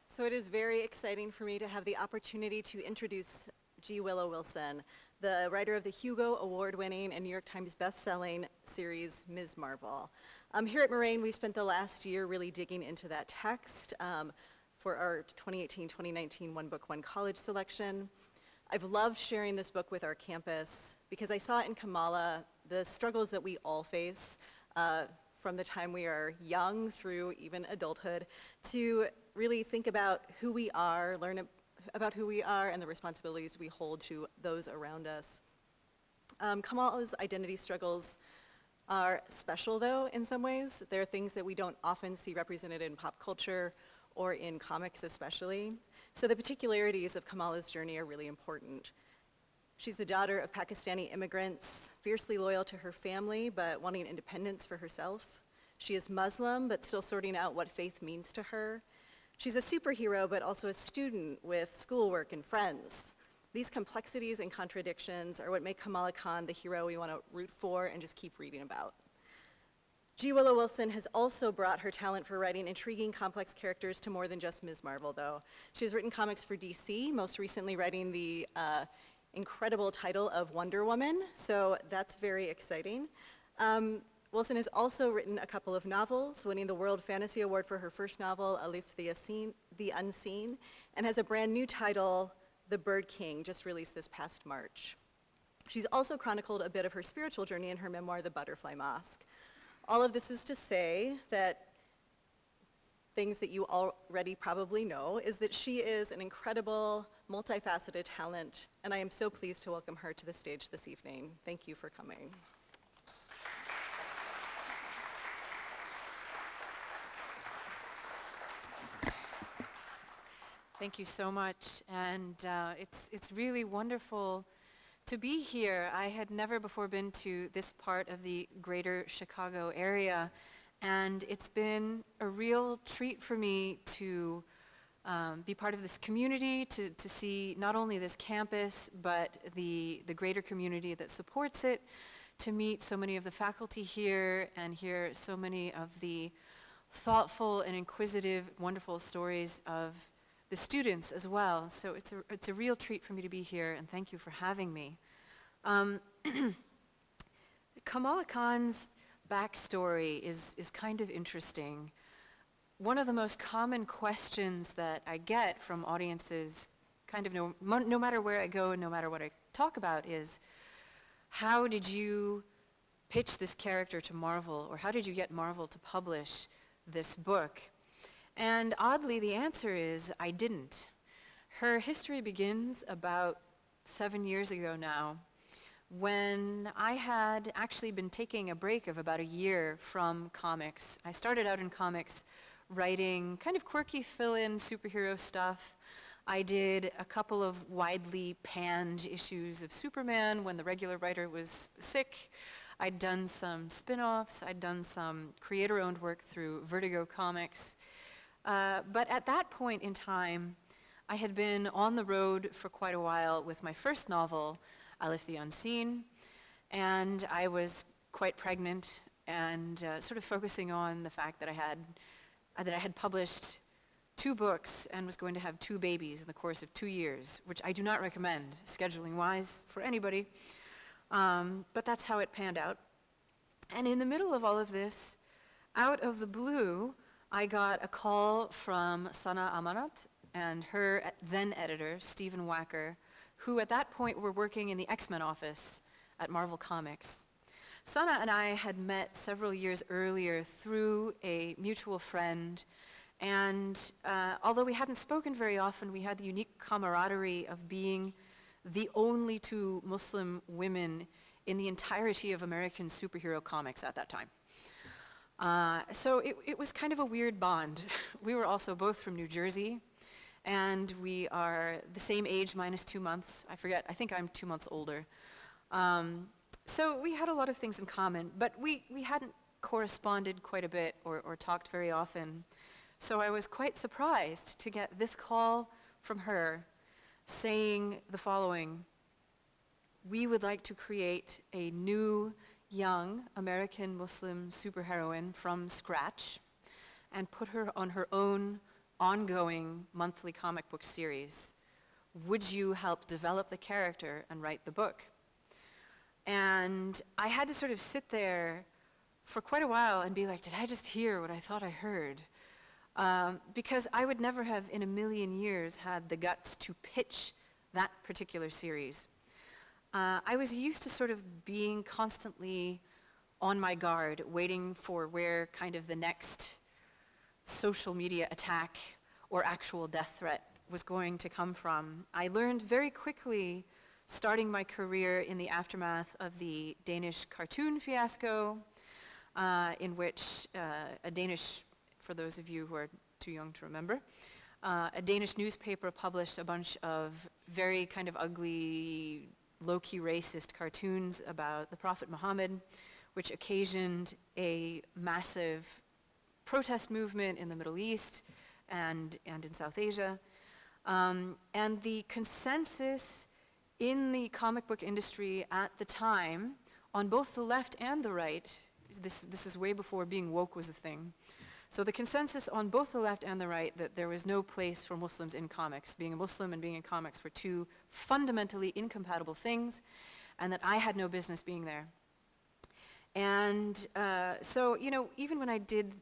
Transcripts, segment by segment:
So it is very exciting for me to have the opportunity to introduce Willow Wilson, the writer of the Hugo Award-winning and New York Times best-selling series, Ms. Marvel. Here at Moraine, we spent the last year really digging into that text for our 2018-2019 One Book, One College selection. I've loved sharing this book with our campus because I saw in Kamala the struggles that we all face from the time we are young through even adulthood to really think about who we are, learn about who we are and the responsibilities we hold to those around us. Kamala's identity struggles are special though in some ways. They're things that we don't often see represented in pop culture or in comics especially. So the particularities of Kamala's journey are really important. She's the daughter of Pakistani immigrants, fiercely loyal to her family but wanting independence for herself. She is Muslim but still sorting out what faith means to her. She's a superhero, but also a student with schoolwork and friends. These complexities and contradictions are what make Kamala Khan the hero we want to root for and just keep reading about. Willow Wilson has also brought her talent for writing intriguing, complex characters to more than just Ms. Marvel, though. She has written comics for DC, most recently writing the incredible title of Wonder Woman, so that's very exciting. Wilson has also written a couple of novels, winning the World Fantasy Award for her first novel, Alif the Unseen, and has a brand new title, The Bird King, just released this past March. She's also chronicled a bit of her spiritual journey in her memoir, The Butterfly Mosque. All of this is to say that things that you already probably know is that she is an incredible, multifaceted talent, and I am so pleased to welcome her to the stage this evening. Thank you for coming. Thank you so much, and it's really wonderful to be here. I had never before been to this part of the greater Chicago area, and it's been a real treat for me to be part of this community, to see not only this campus, but the greater community that supports it, to meet so many of the faculty here and hear so many of the thoughtful and inquisitive, wonderful stories of the students as well. So it's a real treat for me to be here, and thank you for having me. Kamala Khan's backstory is kind of interesting. One of the most common questions that I get from audiences, kind of no matter where I go and no matter what I talk about, is how did you pitch this character to Marvel, or how did you get Marvel to publish this book? And oddly, the answer is, I didn't. Her history begins about 7 years ago now, when I had actually been taking a break of about a year from comics. I started out in comics writing kind of quirky fill-in superhero stuff. I did a couple of widely panned issues of Superman when the regular writer was sick. I'd done some spin-offs. I'd done some creator-owned work through Vertigo Comics. But at that point in time, I had been on the road for quite a while with my first novel, Alif the Unseen, and I was quite pregnant and sort of focusing on the fact that I had published 2 books and was going to have 2 babies in the course of 2 years, which I do not recommend scheduling-wise for anybody, but that's how it panned out. And in the middle of all of this, out of the blue, I got a call from Sana Amanat and her then editor, Stephen Wacker, who at that point were working in the X-Men office at Marvel Comics. Sana and I had met several years earlier through a mutual friend, and although we hadn't spoken very often, we had the unique camaraderie of being the only 2 Muslim women in the entirety of American superhero comics at that time. So it was kind of a weird bond. We were also both from New Jersey, and we are the same age minus 2 months. I forget, I think I'm 2 months older. So we had a lot of things in common, but we hadn't corresponded quite a bit or talked very often. So I was quite surprised to get this call from her saying the following: we would like to create a new young American Muslim superheroine from scratch and put her on her own ongoing monthly comic book series. Would you help develop the character and write the book? And I had to sort of sit there for quite a while and be like, did I just hear what I thought I heard? Because I would never have in a million years had the guts to pitch that particular series. I was used to sort of being constantly on my guard, waiting for where kind of the next social media attack or actual death threat was going to come from. I learned very quickly, starting my career in the aftermath of the Danish cartoon fiasco, in which a Danish, for those of you who are too young to remember, a Danish newspaper published a bunch of very kind of ugly, low-key racist cartoons about the Prophet Muhammad, which occasioned a massive protest movement in the Middle East and in South Asia. And the consensus in the comic book industry at the time, on both the left and the right, this is way before being woke was a thing. So the consensus on both the left and the right that there was no place for Muslims in comics. Being a Muslim and being in comics were two fundamentally incompatible things, and that I had no business being there. And so, you know, even when I did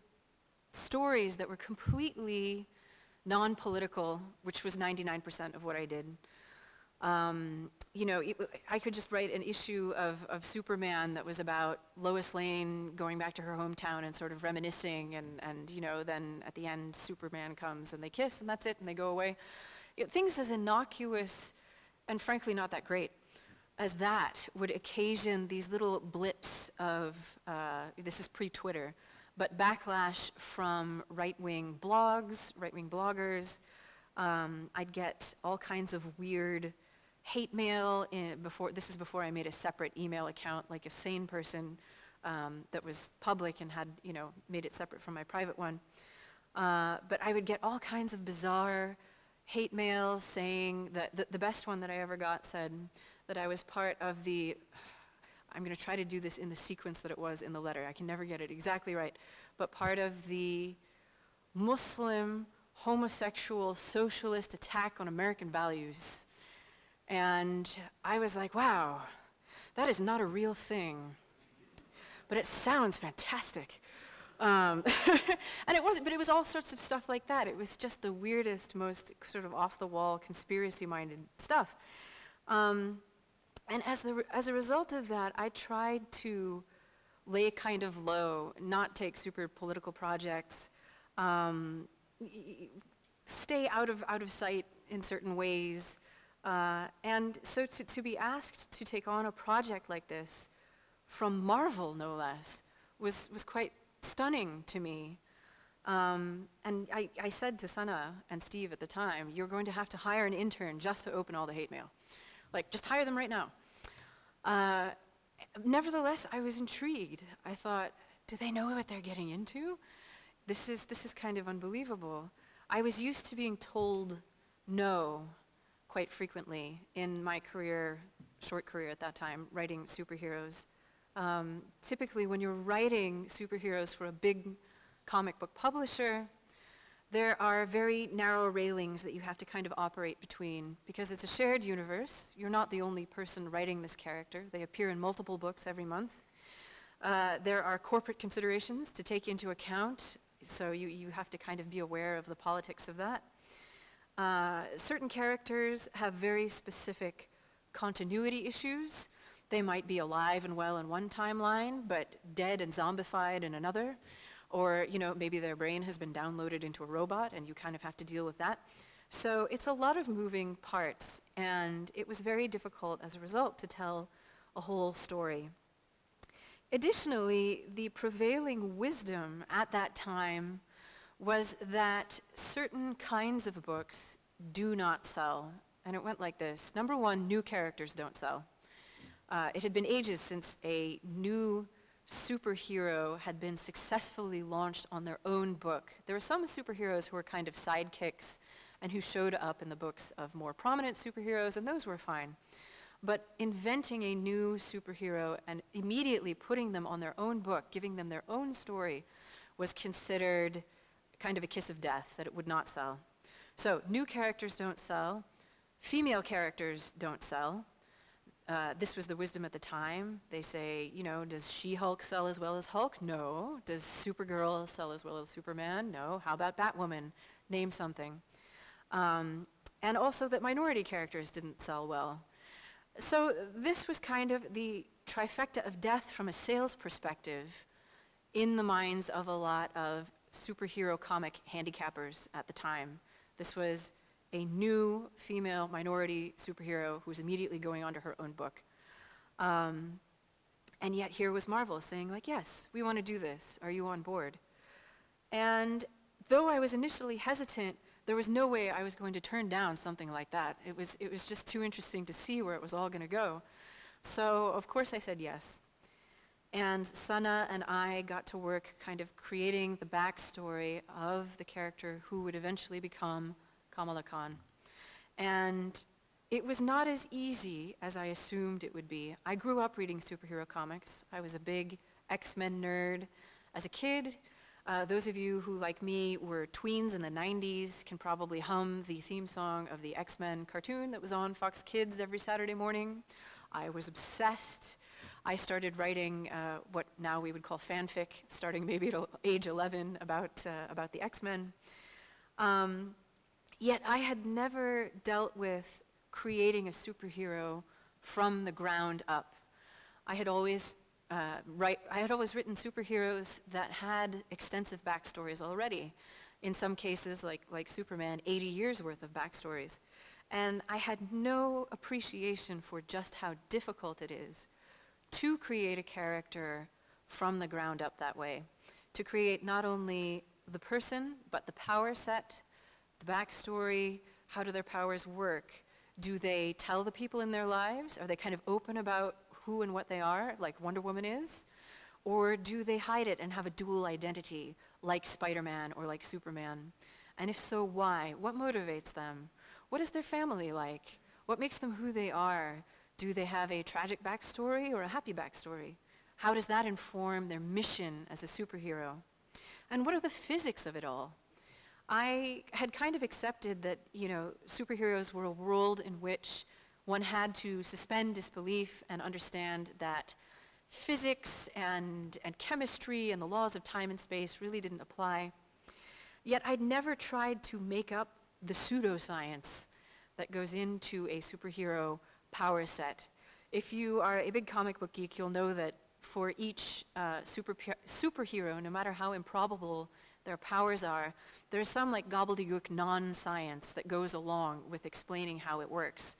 stories that were completely non-political, which was 99% of what I did, you know, I could just write an issue of Superman that was about Lois Lane going back to her hometown and sort of reminiscing, and you know, then at the end Superman comes and they kiss and that's it and they go away. Things as innocuous and frankly not that great as that would occasion these little blips of, this is pre-Twitter, but backlash from right-wing blogs, right-wing bloggers. I'd get all kinds of weird hate mail this is before I made a separate email account, like a sane person that was public and had, you know, made it separate from my private one. But I would get all kinds of bizarre hate mail saying that the best one that I ever got said that I was part of the, I'm going to try to do this in the sequence that it was in the letter. I can never get it exactly right, but part of the Muslim, homosexual, socialist attack on American values. And I was like, wow, that is not a real thing, but it sounds fantastic. And it wasn't, but it was all sorts of stuff like that. It was just the weirdest, most sort of off-the-wall, conspiracy-minded stuff. And as a result of that, I tried to lay kind of low, not take super political projects, stay out of sight in certain ways. And so to be asked to take on a project like this, from Marvel no less, was quite stunning to me. And I said to Sana and Steve at the time, you're going to have to hire an intern just to open all the hate mail. Like, just hire them right now. Nevertheless, I was intrigued. I thought, do they know what they're getting into? This is kind of unbelievable. I was used to being told no quite frequently in my career, short career at that time, writing superheroes. Typically, when you're writing superheroes for a big comic book publisher, there are very narrow railings that you have to kind of operate between, because it's a shared universe. You're not the only person writing this character. They appear in multiple books every month. There are corporate considerations to take into account, so you have to kind of be aware of the politics of that. Certain characters have very specific continuity issues. They might be alive and well in one timeline, but dead and zombified in another. Or, you know, maybe their brain has been downloaded into a robot and you kind of have to deal with that. So it's a lot of moving parts, and it was very difficult as a result to tell a whole story. Additionally, the prevailing wisdom at that time was that certain kinds of books do not sell. And it went like this. Number one, new characters don't sell. It had been ages since a new superhero had been successfully launched on their own book. There were some superheroes who were kind of sidekicks and who showed up in the books of more prominent superheroes, and those were fine. But inventing a new superhero and immediately putting them on their own book, giving them their own story, was considered kind of a kiss of death, that it would not sell. So new characters don't sell, female characters don't sell. This was the wisdom at the time. They say, you know, does She-Hulk sell as well as Hulk? No. Does Supergirl sell as well as Superman? No. How about Batwoman? Name something. And also that minority characters didn't sell well. So this was kind of the trifecta of death from a sales perspective in the minds of a lot of superhero comic handicappers at the time. This was a new female minority superhero who was immediately going on to her own book. And yet here was Marvel saying, like, yes, we want to do this. Are you on board? And though I was initially hesitant, there was no way I was going to turn down something like that. It was just too interesting to see where it was all going to go. So of course I said yes. And Sana and I got to work kind of creating the backstory of the character who would eventually become Kamala Khan. And it was not as easy as I assumed it would be. I grew up reading superhero comics. I was a big X-Men nerd. As a kid, those of you who, like me, were tweens in the 90s can probably hum the theme song of the X-Men cartoon that was on Fox Kids every Saturday morning. I was obsessed. I started writing what now we would call fanfic, starting maybe at age 11 about the X-Men. Yet I had never dealt with creating a superhero from the ground up. I had always written superheroes that had extensive backstories already. In some cases, like Superman, 80 years worth of backstories. And I had no appreciation for just how difficult it is to create a character from the ground up that way. To create not only the person, but the power set, the backstory, how do their powers work? Do they tell the people in their lives? Are they kind of open about who and what they are, like Wonder Woman is? Or do they hide it and have a dual identity, like Spider-Man or like Superman? And if so, why? What motivates them? What is their family like? What makes them who they are? Do they have a tragic backstory or a happy backstory? How does that inform their mission as a superhero? And what are the physics of it all? I had kind of accepted that, you know, superheroes were a world in which one had to suspend disbelief and understand that physics and chemistry and the laws of time and space really didn't apply. Yet I'd never tried to make up the pseudoscience that goes into a superhero power set. If you are a big comic book geek, you'll know that for each superhero, no matter how improbable their powers are, there's some like gobbledygook non-science that goes along with explaining how it works.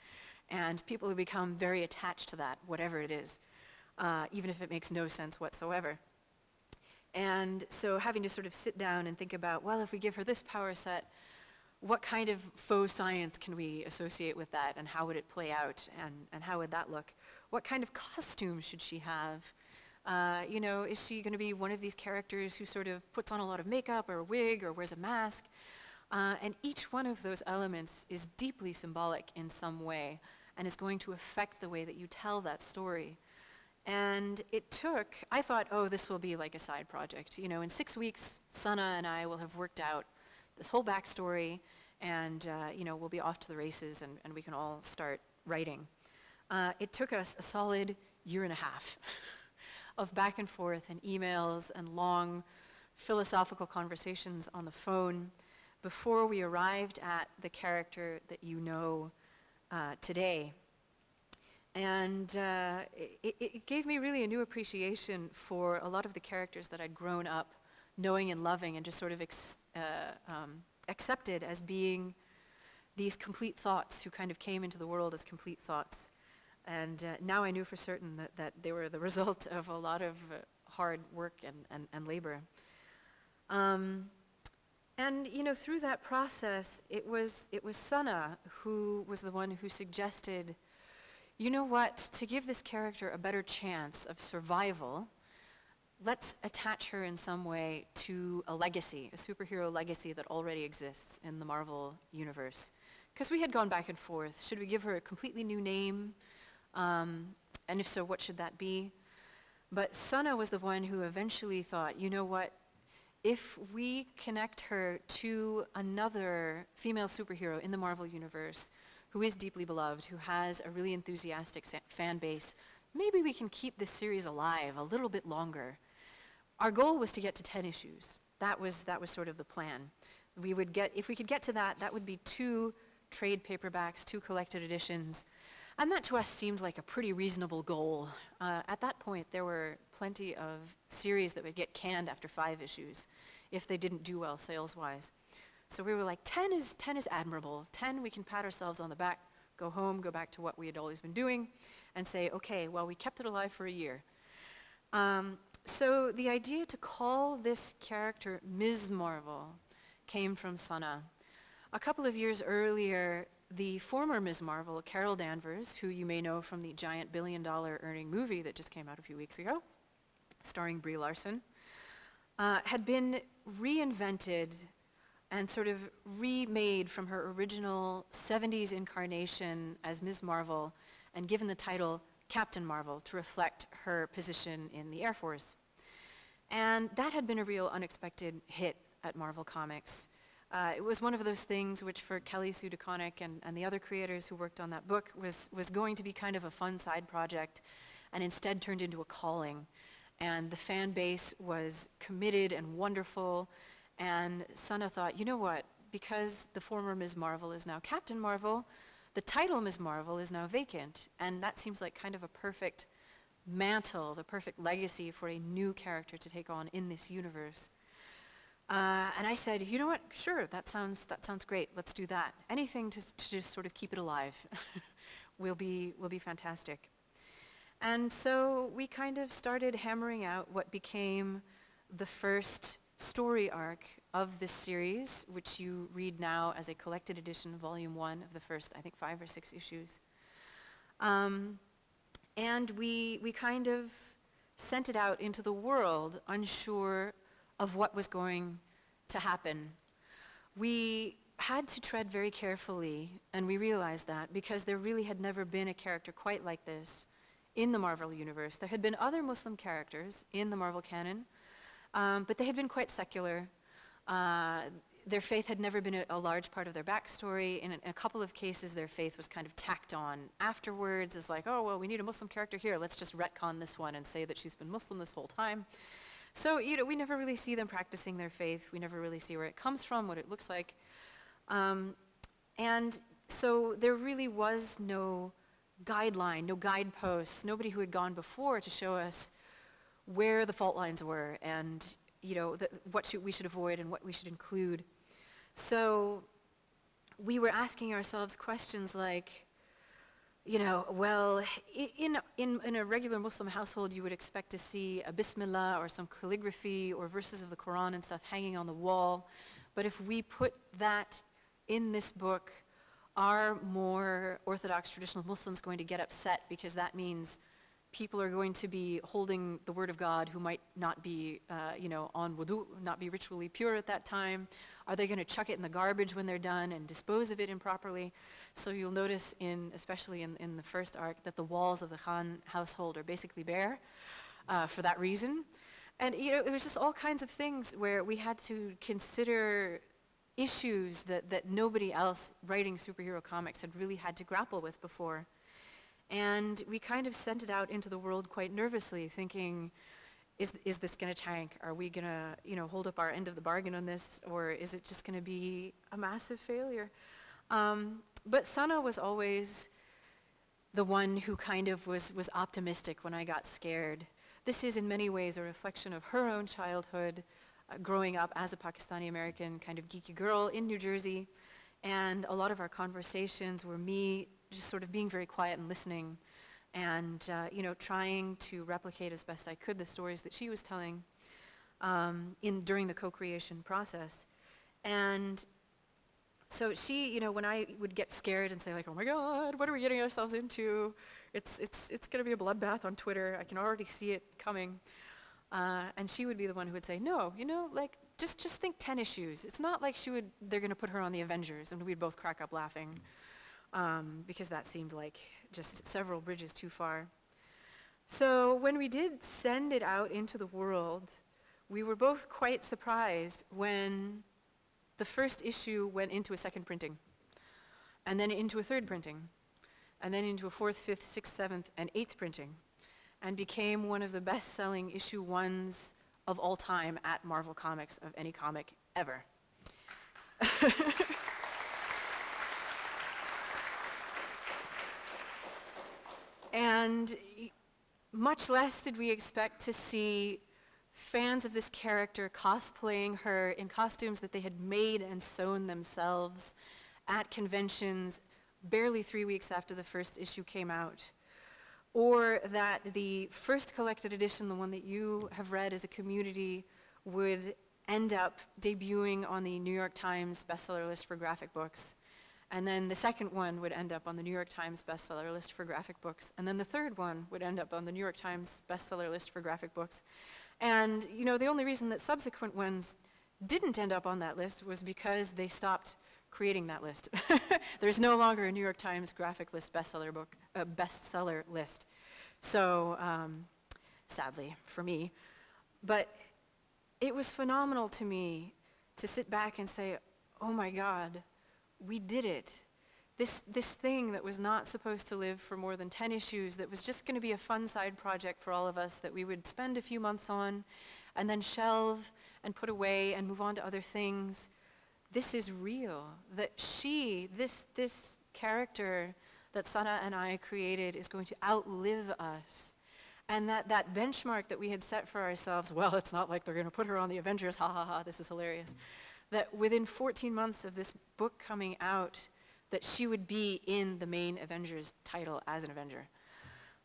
And people have become very attached to that, whatever it is, even if it makes no sense whatsoever. And so having to sort of sit down and think about, well, if we give her this power set, what kind of faux science can we associate with that, and how would it play out, and how would that look? What kind of costume should she have? You know, is she going to be one of these characters who sort of puts on a lot of makeup or a wig or wears a mask? And each one of those elements is deeply symbolic in some way and is going to affect the way that you tell that story. And it took, I thought, oh, this will be like a side project. You know, in 6 weeks, Sana and I will have worked out this whole backstory, and you know, we'll be off to the races, and we can all start writing. It took us a solid year and a half of back and forth and emails and long philosophical conversations on the phone before we arrived at the character that you know today. And it gave me really a new appreciation for a lot of the characters that I'd grown up knowing and loving and just sort of accepted as being these complete thoughts who kind of came into the world as complete thoughts. And now I knew for certain that they were the result of a lot of hard work and labor. And you know, through that process, it was Sana who was the one who suggested, you know what, to give this character a better chance of survival, let's attach her in some way to a legacy, a superhero legacy that already exists in the Marvel universe. Because we had gone back and forth. Should we give her a completely new name? And if so, what should that be? But Sana was the one who eventually thought, you know what, if we connect her to another female superhero in the Marvel Universe who is deeply beloved, who has a really enthusiastic fan base, maybe we can keep this series alive a little bit longer. Our goal was to get to 10 issues. That was sort of the plan. If we could get to that, that would be 2 trade paperbacks, 2 collected editions, and that to us seemed like a pretty reasonable goal. At that point, there were plenty of series that would get canned after 5 issues if they didn't do well sales-wise. So we were like, 10 is admirable. 10, we can pat ourselves on the back, go home, go back to what we had always been doing, and say, okay, well, we kept it alive for a year. So the idea to call this character Ms. Marvel came from Sana. A couple of years earlier, the former Ms. Marvel, Carol Danvers, who you may know from the giant billion-dollar earning movie that just came out a few weeks ago, starring Brie Larson, had been reinvented and sort of remade from her original 70s incarnation as Ms. Marvel and given the title Captain Marvel to reflect her position in the Air Force. And that had been a real unexpected hit at Marvel Comics. It was one of those things which for Kelly Sue DeConnick and the other creators who worked on that book was going to be kind of a fun side project and instead turned into a calling. And the fan base was committed and wonderful, and Sana thought, you know what, because the former Ms. Marvel is now Captain Marvel, the title Ms. Marvel is now vacant, and that seems like kind of a perfect mantle, the perfect legacy for a new character to take on in this universe. And I said, you know what, sure, that sounds great, let's do that. Anything to just sort of keep it alive will be fantastic. And so we kind of started hammering out what became the first story arc of this series, which you read now as a collected edition, volume 1 of the first, I think, 5 or 6 issues. And we kind of sent it out into the world, unsure of what was going to happen. We had to tread very carefully, and we realized that because there really had never been a character quite like this in the Marvel Universe. There had been other Muslim characters in the Marvel canon, but they had been quite secular. Their faith had never been a large part of their backstory. In a couple of cases, their faith was kind of tacked on afterwards as like, oh, well, we need a Muslim character here. Let's just retcon this one and say that she's been Muslim this whole time. So, we never really see them practicing their faith. We never really see where it comes from, what it looks like. And so there really was no guideline, no guideposts, nobody who had gone before to show us where the fault lines were and what we should avoid and what we should include. So we were asking ourselves questions like, well, in a regular Muslim household, you would expect to see a Bismillah or some calligraphy or verses of the Quran and stuff hanging on the wall. But if we put that in this book, are more Orthodox traditional Muslims going to get upset because that means people are going to be holding the word of God who might not be, on wudu, not be ritually pure at that time? Are they going to chuck it in the garbage when they're done and dispose of it improperly? So you'll notice, especially in the first arc, that the walls of the Khan household are basically bare for that reason. And it was just all kinds of things where we had to consider issues that nobody else writing superhero comics had really had to grapple with before. And we kind of sent it out into the world quite nervously, thinking, is this going to tank? Are we going to, hold up our end of the bargain on this, or is it just going to be a massive failure? But Sana was always the one who kind of was optimistic when I got scared. This is in many ways a reflection of her own childhood, growing up as a Pakistani-American kind of geeky girl in New Jersey. And a lot of our conversations were me just sort of being very quiet and listening and, trying to replicate as best I could the stories that she was telling during the co-creation process. And so she, when I would get scared and say like, oh my God, what are we getting ourselves into? It's going to be a bloodbath on Twitter. I can already see it coming. And she would be the one who would say, no, just think 10 issues. It's not like they're going to put her on the Avengers, and we'd both crack up laughing because that seemed like just several bridges too far. So when we did send it out into the world, we were both quite surprised when the first issue went into a second printing, and then into a third printing, and then into a fourth, fifth, sixth, seventh, and eighth printing, and became one of the best-selling issue ones of all time at Marvel Comics of any comic ever. And much less did we expect to see fans of this character cosplaying her in costumes that they had made and sewn themselves at conventions barely 3 weeks after the first issue came out. Or that the first collected edition, the one that you have read as a community, would end up debuting on the New York Times bestseller list for graphic books. And then the second one would end up on the New York Times bestseller list for graphic books. And then the third one would end up on the New York Times bestseller list for graphic books. And you know, the only reason that subsequent ones didn't end up on that list was because they stopped creating that list. There's no longer a New York Times graphic list bestseller list. So, sadly for me. But it was phenomenal to me to sit back and say, oh my God, we did it. This thing that was not supposed to live for more than 10 issues, that was just going to be a fun side project for all of us that we would spend a few months on and then shelve and put away and move on to other things. This is real. That this character that Sana and I created is going to outlive us. And that benchmark that we had set for ourselves, well, it's not like they're going to put her on the Avengers, ha ha ha, this is hilarious. That within 14 months of this book coming out, that she would be in the main Avengers title as an Avenger.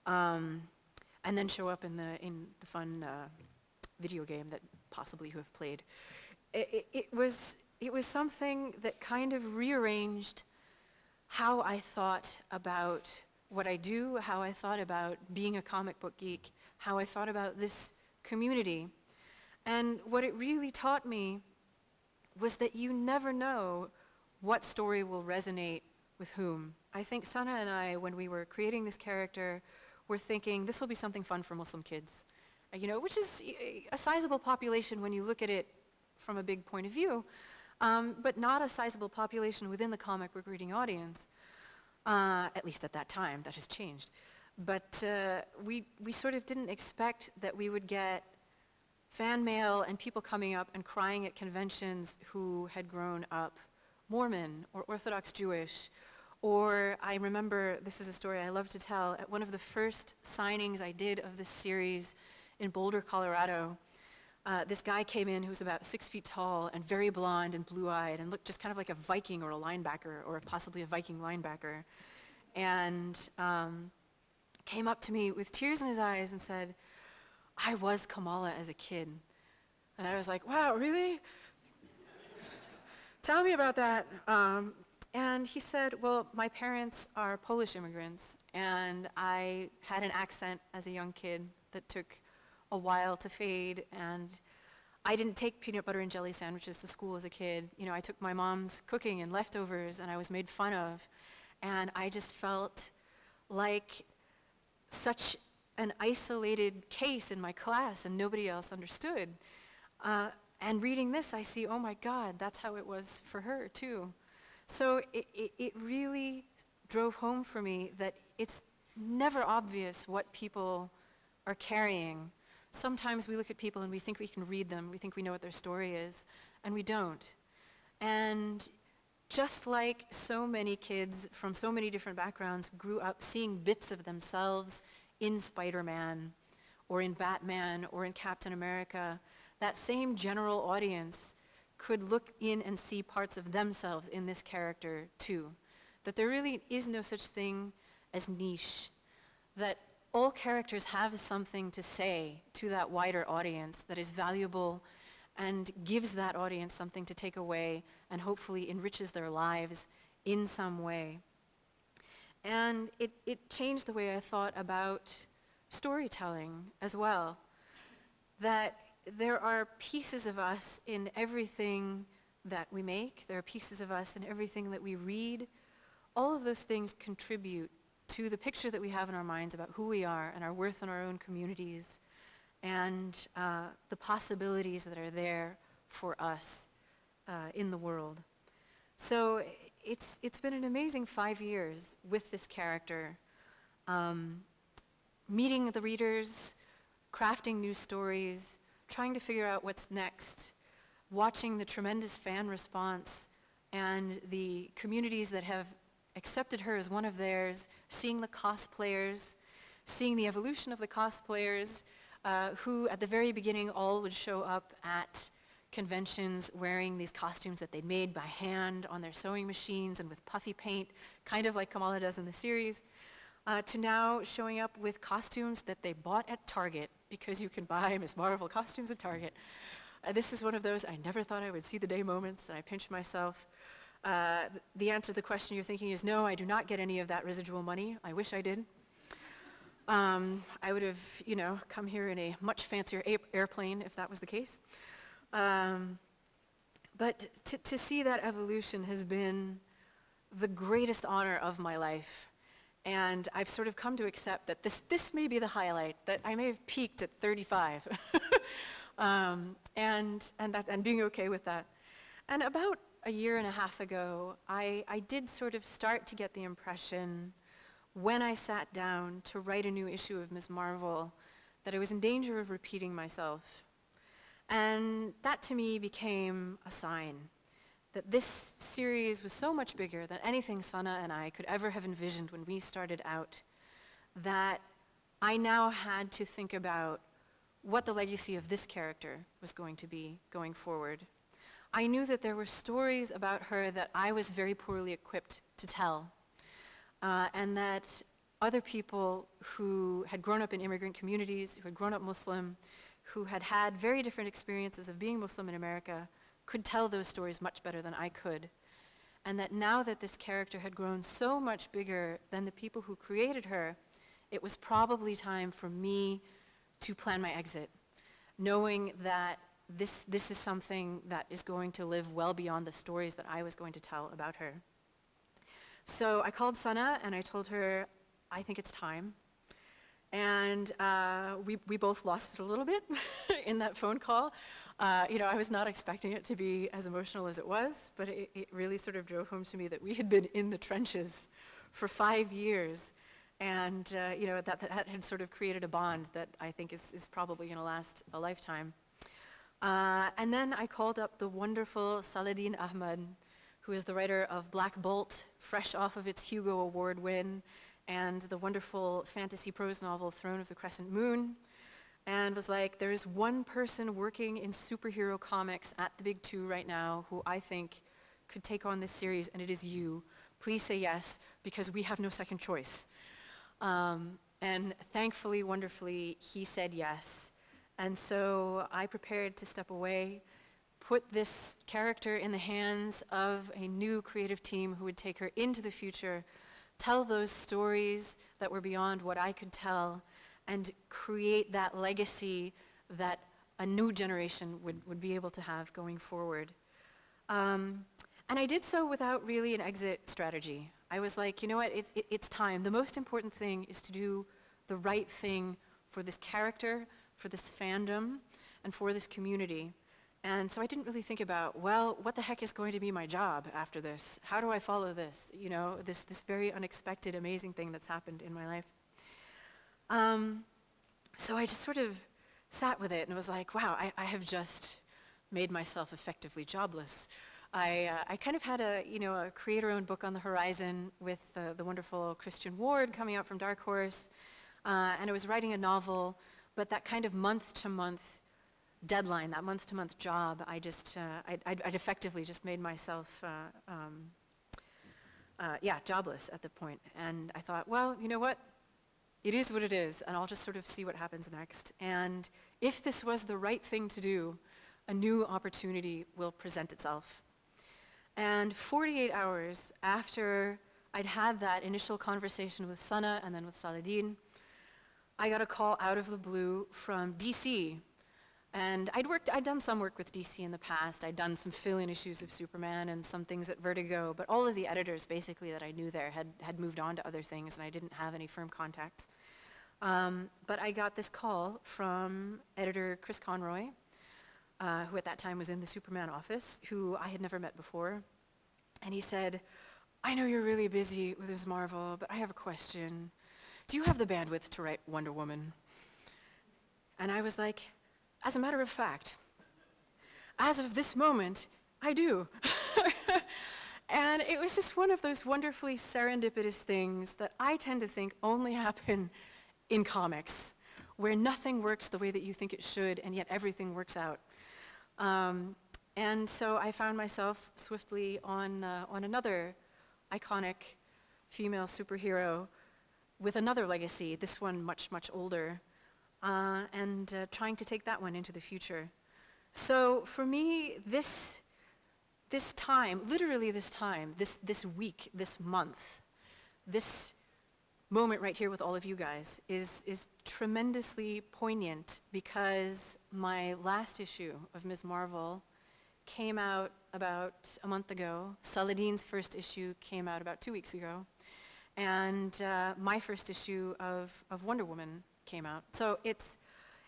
And then show up in the fun video game that possibly you have played. It was something that kind of rearranged how I thought about what I do, how I thought about being a comic book geek, how I thought about this community. And what it really taught me was that you never know what story will resonate with whom. I think Sana and I, when we were creating this character, were thinking this will be something fun for Muslim kids, you know, which is a sizable population when you look at it from a big point of view, but not a sizable population within the comic book reading audience, at least at that time. That has changed. But we sort of didn't expect that we would get fan mail and people coming up and crying at conventions who had grown up Mormon or Orthodox Jewish. Or I remember, this is a story I love to tell, at one of the first signings I did of this series in Boulder, Colorado, this guy came in who was about 6 feet tall and very blonde and blue-eyed and looked just kind of like a Viking or a linebacker or possibly a Viking linebacker, and came up to me with tears in his eyes and said, I was Kamala as a kid. And I was like, wow, really? Tell me about that. And he said, well, my parents are Polish immigrants, and I had an accent as a young kid that took a while to fade, and I didn't take peanut butter and jelly sandwiches to school as a kid. You know, I took my mom's cooking and leftovers, and I was made fun of. And I just felt like such an isolated case in my class, and nobody else understood. And reading this, I see, oh my God, that's how it was for her too. So it really drove home for me that it's never obvious what people are carrying. Sometimes we look at people and we think we can read them, we think we know what their story is, and we don't. And just like so many kids from so many different backgrounds grew up seeing bits of themselves in SpiderMan, or in Batman, or in Captain America, that same general audience could look in and see parts of themselves in this character too. That there really is no such thing as niche. That all characters have something to say to that wider audience that is valuable and gives that audience something to take away and hopefully enriches their lives in some way. And it changed the way I thought about storytelling as well. That there are pieces of us in everything that we make. There are pieces of us in everything that we read. All of those things contribute to the picture that we have in our minds about who we are and our worth in our own communities. and the possibilities that are there for us in the world. So it's been an amazing 5 years with this character, meeting the readers, crafting new stories, trying to figure out what's next, watching the tremendous fan response and the communities that have accepted her as one of theirs, seeing the cosplayers, seeing the evolution of the cosplayers, who at the very beginning all would show up at conventions wearing these costumes that they'd made by hand on their sewing machines and with puffy paint, kind of like Kamala does in the series, to now showing up with costumes that they bought at Target, because you can buy Ms. Marvel costumes at Target. This is one of those I never thought I would see the day moments, and I pinched myself. The answer to the question you're thinking is no, I do not get any of that residual money. I wish I did. I would have, come here in a much fancier airplane if that was the case. But to see that evolution has been the greatest honor of my life. And I've sort of come to accept that this may be the highlight, that I may have peaked at 35. and being okay with that. And about a year and a half ago, I did sort of start to get the impression when I sat down to write a new issue of Ms. Marvel that I was in danger of repeating myself. And that to me became a sign that this series was so much bigger than anything Sana and I could ever have envisioned when we started out, that I now had to think about what the legacy of this character was going to be going forward. I knew that there were stories about her that I was very poorly equipped to tell, and that other people who had grown up in immigrant communities, who had grown up Muslim, who had had very different experiences of being Muslim in America, could tell those stories much better than I could. And that now that this character had grown so much bigger than the people who created her, it was probably time for me to plan my exit, knowing that this is something that is going to live well beyond the stories that I was going to tell about her. So I called Sana and I told her, I think it's time. And we both lost it a little bit in that phone call. I was not expecting it to be as emotional as it was, but it really sort of drove home to me that we had been in the trenches for 5 years, and that had sort of created a bond that I think is probably going to last a lifetime. And then I called up the wonderful Saladin Amin, who is the writer of Black Bolt, fresh off of its Hugo Award win, and the wonderful fantasy prose novel Throne of the Crescent Moon, and was like, there is one person working in superhero comics at the Big Two right now who I think could take on this series, and it is you. Please say yes, because we have no second choice. And thankfully, wonderfully, he said yes. And so I prepared to step away, put this character in the hands of a new creative team who would take her into the future, tell those stories that were beyond what I could tell, and create that legacy that a new generation would be able to have going forward. And I did so without really an exit strategy. I was like, you know what, it's time. The most important thing is to do the right thing for this character, for this fandom, and for this community. And so I didn't really think about, well, what the heck is going to be my job after this? How do I follow this? This very unexpected, amazing thing that's happened in my life. So I just sort of sat with it and was like, wow, I have just made myself effectively jobless. I kind of had a creator-owned book on the horizon with the wonderful Christian Ward coming out from Dark Horse, and I was writing a novel, but that kind of month-to-month deadline, that month-to-month job, I'd effectively just made myself, jobless at the point. And I thought, well, you know what? It is what it is, and I'll just sort of see what happens next. And if this was the right thing to do, a new opportunity will present itself. And 48 hours after I'd had that initial conversation with Sana and then with Saladin, I got a call out of the blue from DC. And I'd done some work with DC in the past. I'd done some fill-in issues of Superman and some things at Vertigo, but all of the editors basically that I knew there had moved on to other things, and I didn't have any firm contacts. But I got this call from editor Chris Conroy, who at that time was in the Superman office, who I had never met before. And he said, I know you're really busy with Ms. Marvel, but I have a question. Do you have the bandwidth to write Wonder Woman? And I was like, as a matter of fact, as of this moment, I do. And it was just one of those wonderfully serendipitous things that I tend to think only happen in comics, where nothing works the way that you think it should, and yet everything works out. And so I found myself swiftly on another iconic female superhero with another legacy, this one much, much older, and trying to take that one into the future. So for me, this time, literally this time, this week, this month, this moment right here with all of you guys is tremendously poignant because my last issue of Ms. Marvel came out about a month ago. Saladin's first issue came out about 2 weeks ago. And my first issue of Wonder Woman came out. So it's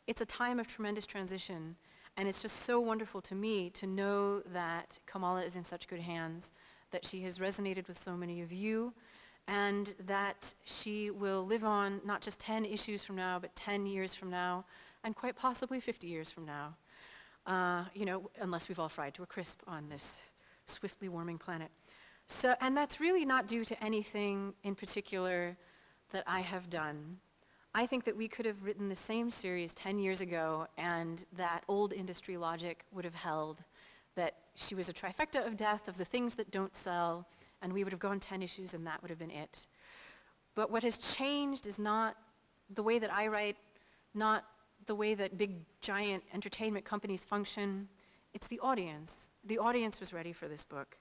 a time of tremendous transition. And it's just so wonderful to me to know that Kamala is in such good hands, that she has resonated with so many of you, and that she will live on not just 10 issues from now, but 10 years from now, and quite possibly 50 years from now. You know, unless we've all fried to a crisp on this swiftly warming planet. So, and that's really not due to anything in particular that I have done. I think that we could have written the same series 10 years ago, and that old industry logic would have held, that she was a trifecta of death, of the things that don't sell, and we would have gone 10 issues and that would have been it. But what has changed is not the way that I write, not the way that big, giant entertainment companies function. It's the audience. The audience was ready for this book.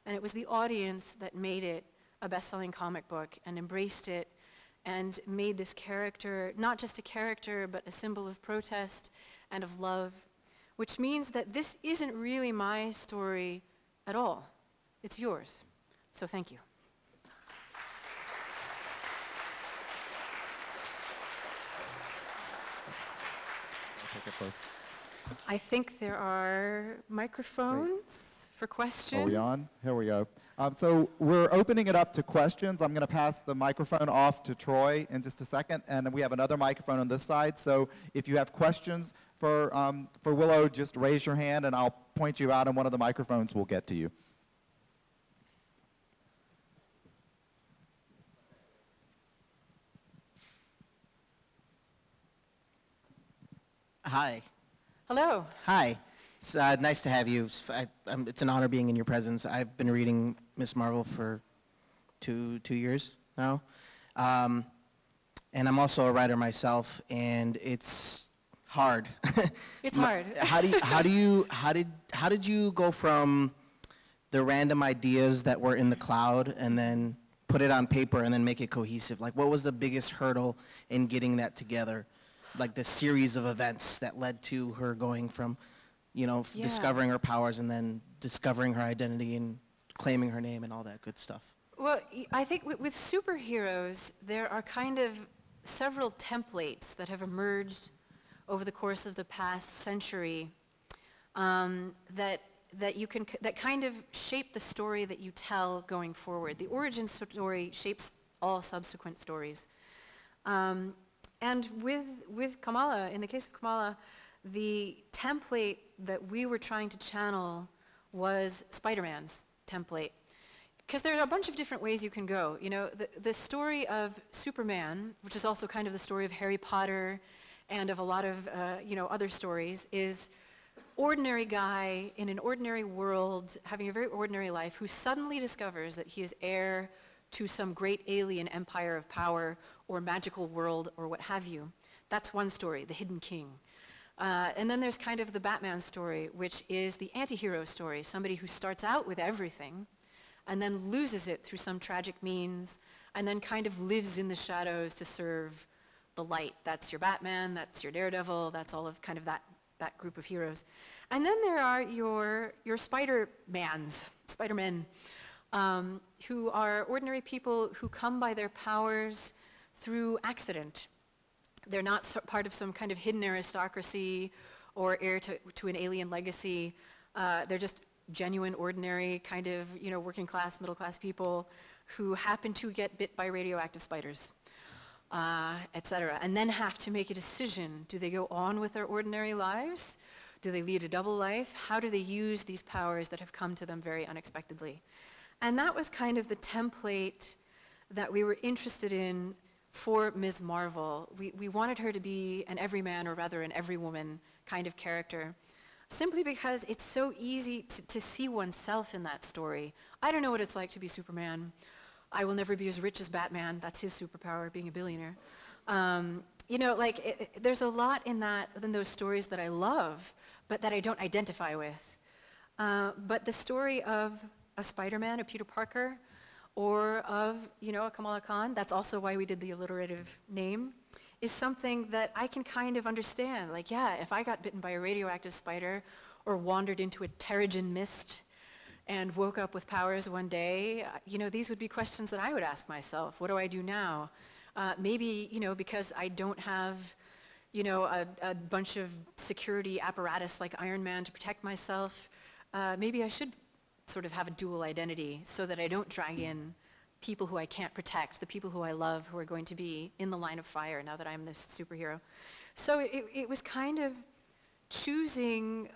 And it was the audience that made it a best-selling comic book and embraced it and made this character not just a character, but a symbol of protest and of love, which means that this isn't really my story at all. It's yours. So thank you. I think there are microphones for questions. Are we on? Here we go. So we're opening it up to questions. I'm going to pass the microphone off to Troy in just a second, and then we have another microphone on this side. So if you have questions for Willow, just raise your hand, and I'll point you out, and one of the microphones will get to you. Hi. Hello. Hi. It's nice to have you. It's an honor being in your presence. I've been reading Ms. Marvel for two years now. And I'm also a writer myself, and it's hard. It's hard. How did you go from the random ideas that were in the cloud and then put it on paper and then make it cohesive? Like, what was the biggest hurdle in getting that together? Like the series of events that led to her going from, you know, discovering her powers and then discovering her identity and claiming her name and all that good stuff. Well, I think with superheroes, there are kind of several templates that have emerged over the course of the past century that kind of shape the story that you tell going forward. The origin story shapes all subsequent stories. And with Kamala, in the case of Kamala, the template that we were trying to channel was SpiderMan's template. Because there are a bunch of different ways you can go. You know, the story of Superman, which is also kind of the story of Harry Potter and of a lot of, other stories, is ordinary guy in an ordinary world, having a very ordinary life, who suddenly discovers that he is heir to some great alien empire of power or magical world or what have you. That's one story, the hidden king. And then there's kind of the Batman story, which is the anti-hero story, somebody who starts out with everything and then loses it through some tragic means and then kind of lives in the shadows to serve the light. That's your Batman, that's your Daredevil, that's all of kind of that group of heroes. And then there are your Spider-Men, who are ordinary people who come by their powers through accident. They're not part of some kind of hidden aristocracy or heir to an alien legacy. They're just genuine, ordinary, kind of, working class, middle class people who happen to get bit by radioactive spiders, et cetera, and then have to make a decision. Do they go on with their ordinary lives? Do they lead a double life? How do they use these powers that have come to them very unexpectedly? And that was kind of the template that we were interested in for Ms. Marvel. We wanted her to be an everyman, or rather an everywoman kind of character, simply because it's so easy to see oneself in that story. I don't know what it's like to be Superman. I will never be as rich as Batman. That's his superpower, being a billionaire. There's a lot in those stories that I love, but that I don't identify with. But the story of a Spider-Man, a Peter Parker, or of, a Kamala Khan, that's also why we did the alliterative name, is something that I can kind of understand. Like, yeah, if I got bitten by a radioactive spider or wandered into a terrigen mist and woke up with powers one day, these would be questions that I would ask myself. What do I do now? Maybe, because I don't have, a bunch of security apparatus like Iron Man to protect myself, maybe I should sort of have a dual identity so that I don't drag in people who I can't protect, the people who I love who are going to be in the line of fire now that I'm this superhero. So it was kind of choosing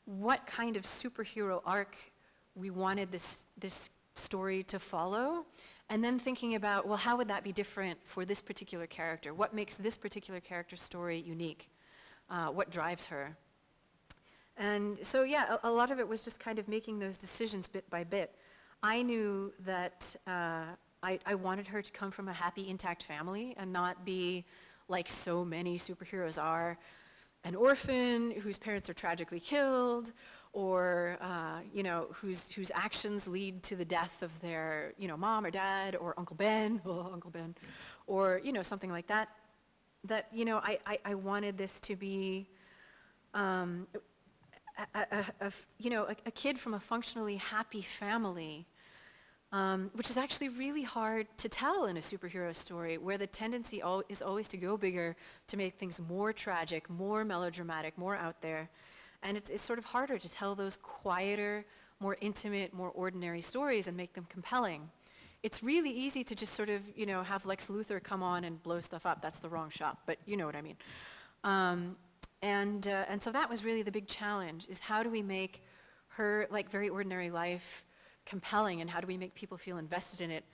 what kind of superhero arc we wanted this story to follow, and then thinking about, well, how would that be different for this particular character? What makes this particular character's story unique? What drives her? And so, yeah, a lot of it was just kind of making those decisions bit by bit. I knew that I wanted her to come from a happy, intact family and not be, like so many superheroes are, an orphan whose parents are tragically killed, or whose actions lead to the death of their mom or dad or Uncle Ben, or something like that. That I wanted this to be a kid from a functionally happy family, which is actually really hard to tell in a superhero story, where the tendency is always to go bigger, to make things more tragic, more melodramatic, more out there. And it's sort of harder to tell those quieter, more intimate, more ordinary stories and make them compelling. It's really easy to just sort of, have Lex Luthor come on and blow stuff up. That's the wrong shop, but you know what I mean. And so that was really the big challenge, is how do we make her, very ordinary life compelling, and how do we make people feel invested in it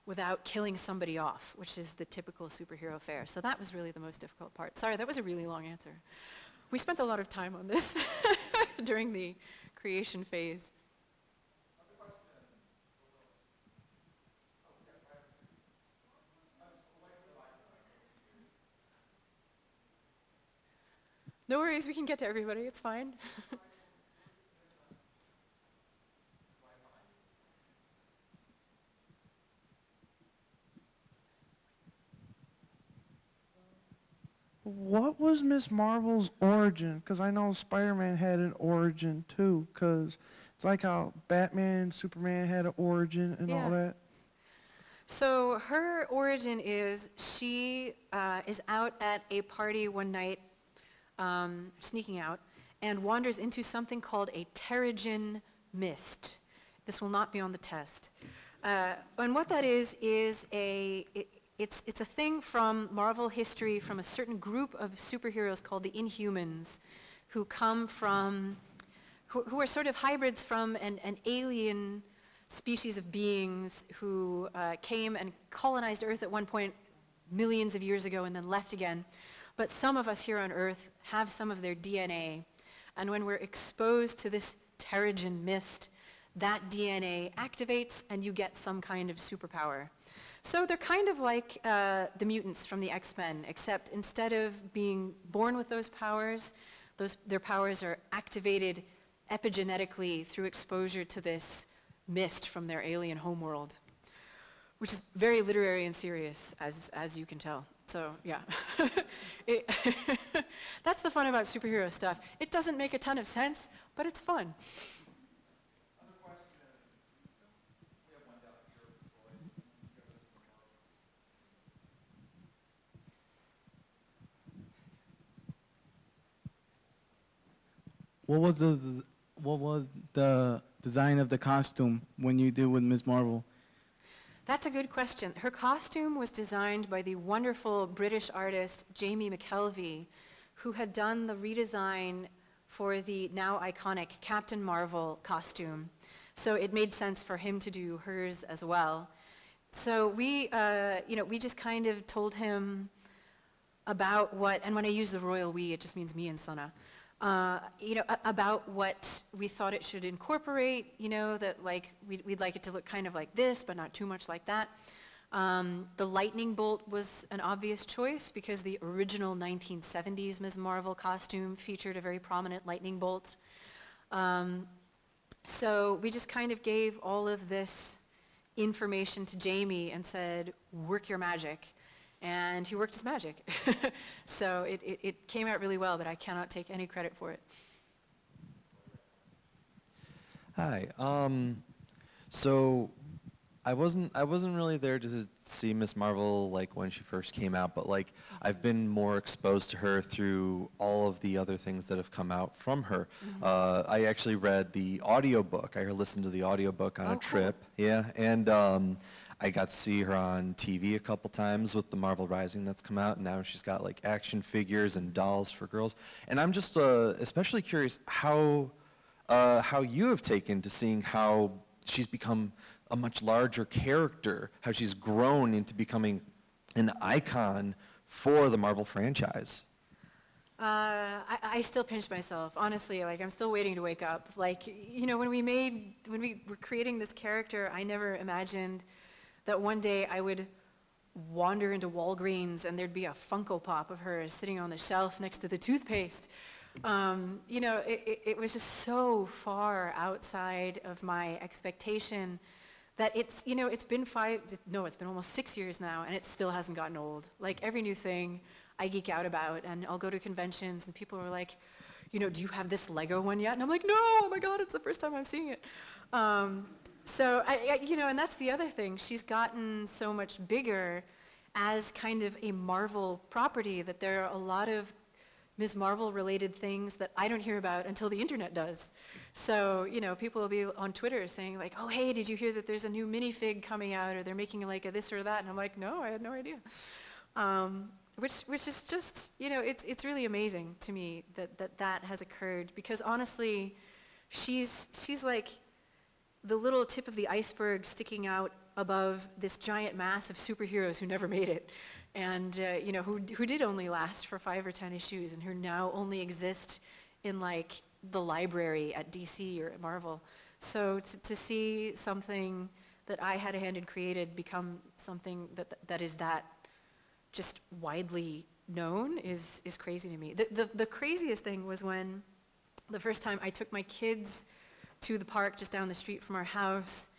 without killing somebody off, which is the typical superhero fare. So that was really the most difficult part. Sorry, that was a really long answer. We spent a lot of time on this during the creation phase. No worries, we can get to everybody, it's fine. What was Miss Marvel's origin? Because I know Spider-Man had an origin too, because it's like how Batman, Superman had an origin and all that. So her origin is, she is out at a party one night, sneaking out, and wanders into something called a terrigen mist. This will not be on the test. And what that is it's a thing from Marvel history, from a certain group of superheroes called the Inhumans, who come from, who are sort of hybrids from an alien species of beings who came and colonized Earth at one point millions of years ago and then left again. But some of us here on Earth have some of their DNA, and when we're exposed to this terrigen mist, that DNA activates and you get some kind of superpower. So they're kind of like the mutants from the X-Men, except instead of being born with those powers, their powers are activated epigenetically through exposure to this mist from their alien homeworld, which is very literary and serious, as you can tell. So yeah, that's the fun about superhero stuff. It doesn't make a ton of sense, but it's fun. what was the design of the costume when you did with Ms. Marvel? That's a good question. Her costume was designed by the wonderful British artist Jamie McKelvey, who had done the redesign for the now iconic Captain Marvel costume. So it made sense for him to do hers as well. So we just kind of told him about what, and when I use the royal we, it just means me and Sana, about what we thought it should incorporate, that like we'd like it to look kind of like this, but not too much like that. The lightning bolt was an obvious choice because the original 1970s Ms. Marvel costume featured a very prominent lightning bolt. So we just kind of gave all of this information to Jamie and said, work your magic. And he worked his magic. So it came out really well, but I cannot take any credit for it. Hi. So I wasn't really there to see Miss Marvel like when she first came out, but like I've been more exposed to her through all of the other things that have come out from her. Mm-hmm. I actually read the audiobook. I listened to the audiobook on a trip. Cool. Yeah, and I got to see her on TV a couple times with the Marvel Rising that's come out, and now she's got like action figures and dolls for girls. And I'm just especially curious how you have taken to seeing how she's become a much larger character, how she's grown into becoming an icon for the Marvel franchise. I still pinch myself, honestly. Like, I'm still waiting to wake up. Like, when we were creating this character, I never imagined that one day I would wander into Walgreens and there'd be a Funko Pop of her sitting on the shelf next to the toothpaste. It was just so far outside of my expectation that it's been almost 6 years now, and it still hasn't gotten old. Like, every new thing I geek out about, and I'll go to conventions, and people are like, do you have this Lego one yet? And I'm like, no, oh my God, it's the first time I'm seeing it. So, and that's the other thing. She's gotten so much bigger as kind of a Marvel property that there are a lot of Ms. Marvel-related things that I don't hear about until the internet does. So, people will be on Twitter saying like, oh, hey, did you hear that there's a new minifig coming out, or they're making like a this or that? And I'm like, no, I had no idea. Which is just, it's really amazing to me that has occurred, because honestly, she's like the little tip of the iceberg sticking out above this giant mass of superheroes who never made it, and who did only last for 5 or 10 issues, and who now only exist in like the library at DC or at Marvel. So to see something that I had a hand in created become something that is that just widely known is crazy to me. The craziest thing was when the first time I took my kids to the park just down the street from our house,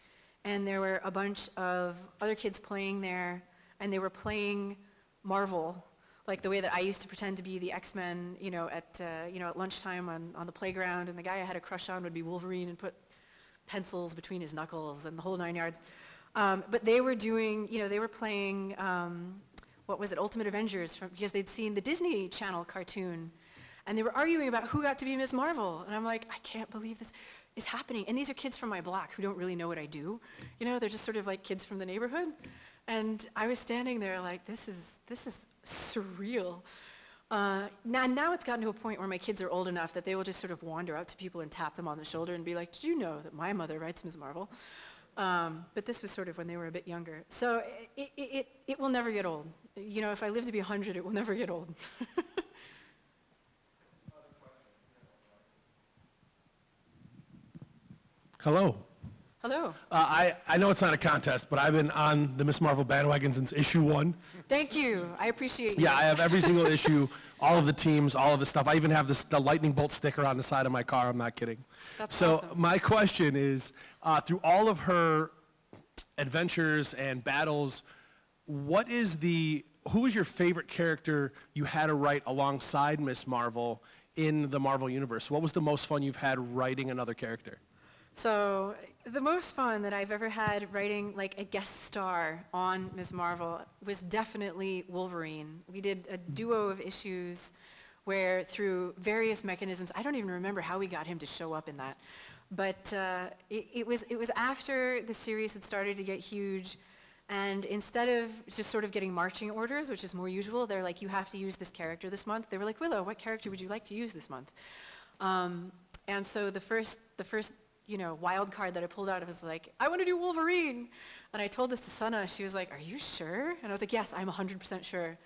and there were a bunch of other kids playing there, and they were playing Marvel, like the way that I used to pretend to be the X-Men, at lunchtime on the playground, and the guy I had a crush on would be Wolverine and put pencils between his knuckles and the whole 9 yards. But they were doing, they were playing, what was it, Ultimate Avengers, because they'd seen the Disney Channel cartoon, and they were arguing about who got to be Ms. Marvel, and I'm like, I can't believe this is happening. And these are kids from my block who don't really know what I do. They're just sort of like kids from the neighborhood. And I was standing there like, this is surreal. Now it's gotten to a point where my kids are old enough that they will just sort of wander up to people and tap them on the shoulder and be like, did you know that my mother writes Ms. Marvel? But this was sort of when they were a bit younger. So it will never get old. If I live to be 100, it will never get old. Hello. Hello. I know it's not a contest, but I've been on the Miss Marvel bandwagon since issue 1. Thank you. I appreciate you. Yeah, I have every single issue, all of the teams, all of the stuff. I even have the lightning bolt sticker on the side of my car. I'm not kidding. That's so awesome. My question is, through all of her adventures and battles, who is your favorite character you had to write alongside Miss Marvel in the Marvel Universe? What was the most fun you've had writing another character? So the most fun that I've ever had writing like a guest star on Ms. Marvel was definitely Wolverine. We did a duo of issues where through various mechanisms, I don't even remember how we got him to show up in that, but it was after the series had started to get huge, and instead of just sort of getting marching orders, which is more usual, they're like, you have to use this character this month. They were like, Willow, what character would you like to use this month? And so the first wild card that I pulled out was like, I want to do Wolverine. And I told this to Sana. She was like, are you sure? And I was like, yes, I'm 100% sure.